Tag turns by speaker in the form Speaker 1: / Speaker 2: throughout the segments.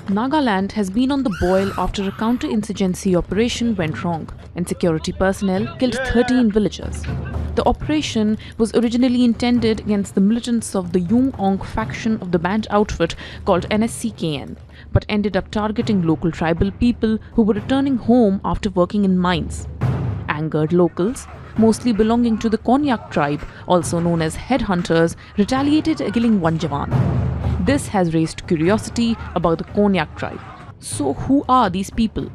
Speaker 1: Nagaland has been on the boil after a counter-insurgency operation went wrong and security personnel killed 13 villagers. The operation was originally intended against the militants of the Yung-Ong faction of the banned outfit called NSCKN, but ended up targeting local tribal people who were returning home after working in mines. Angered locals, mostly belonging to the Konyak tribe, also known as headhunters, retaliated, killing one Jawan. This has raised curiosity about the Konyak tribe. So who are these people?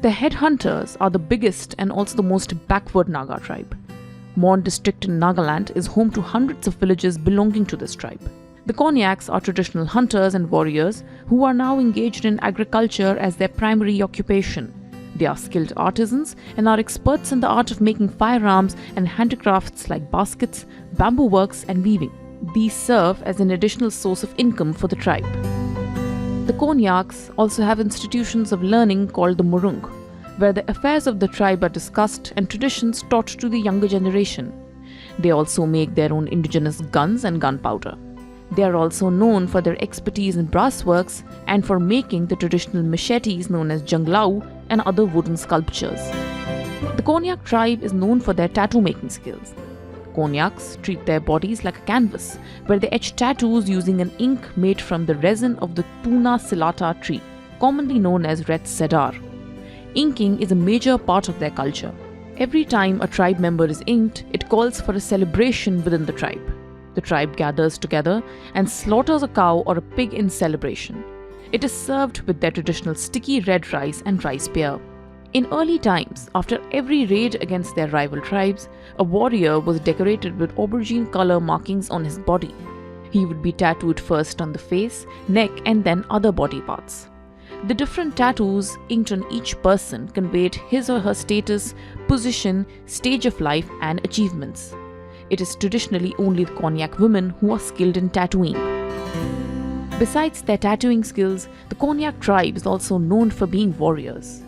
Speaker 1: The headhunters are the biggest and also the most backward Naga tribe. Mon district in Nagaland is home to hundreds of villages belonging to this tribe. The Konyaks are traditional hunters and warriors who are now engaged in agriculture as their primary occupation. They are skilled artisans and are experts in the art of making firearms and handicrafts like baskets, bamboo works and weaving. These serve as an additional source of income for the tribe. The Konyaks also have institutions of learning called the Murung, where the affairs of the tribe are discussed and traditions taught to the younger generation. They also make their own indigenous guns and gunpowder. They are also known for their expertise in brass works and for making the traditional machetes known as janglau and other wooden sculptures. The Konyak tribe is known for their tattoo making skills. Konyaks treat their bodies like a canvas, where they etch tattoos using an ink made from the resin of the Tuna silata tree, commonly known as red cedar. Inking is a major part of their culture. Every time a tribe member is inked, it calls for a celebration within the tribe. The tribe gathers together and slaughters a cow or a pig in celebration. It is served with their traditional sticky red rice and rice beer. In early times, after every raid against their rival tribes, a warrior was decorated with aubergine color markings on his body. He would be tattooed first on the face, neck, and then other body parts. The different tattoos inked on each person conveyed his or her status, position, stage of life, and achievements. It is traditionally only the Konyak women who are skilled in tattooing. Besides their tattooing skills, the Konyak tribe is also known for being warriors.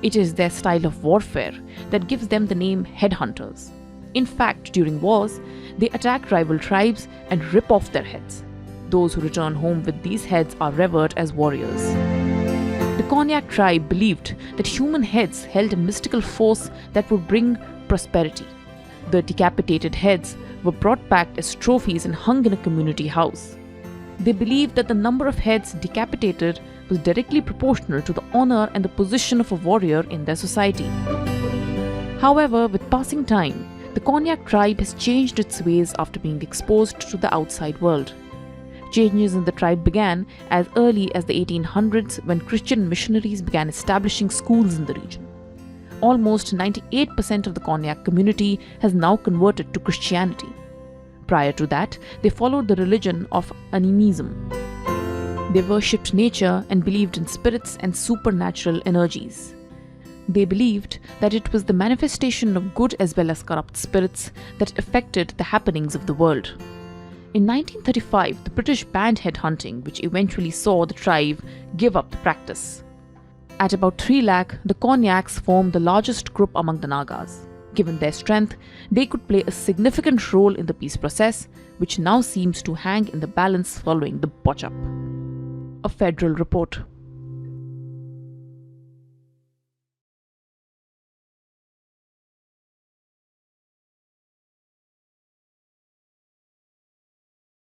Speaker 1: It is their style of warfare that gives them the name headhunters. In fact, during wars, they attack rival tribes and rip off their heads. Those who return home with these heads are revered as warriors. The Konyak tribe believed that human heads held a mystical force that would bring prosperity. The decapitated heads were brought back as trophies and hung in a community house. They believed that the number of heads decapitated was directly proportional to the honor and the position of a warrior in their society. However, with passing time, the Konyak tribe has changed its ways after being exposed to the outside world. Changes in the tribe began as early as the 1800s when Christian missionaries began establishing schools in the region. Almost 98% of the Konyak community has now converted to Christianity. Prior to that, they followed the religion of animism. They worshipped nature and believed in spirits and supernatural energies. They believed that it was the manifestation of good as well as corrupt spirits that affected the happenings of the world. In 1935, the British banned headhunting, which eventually saw the tribe give up the practice. At about 3 lakh, the Konyaks formed the largest group among the Nagas. Given their strength, they could play a significant role in the peace process, which now seems to hang in the balance following the botch-up. A federal report.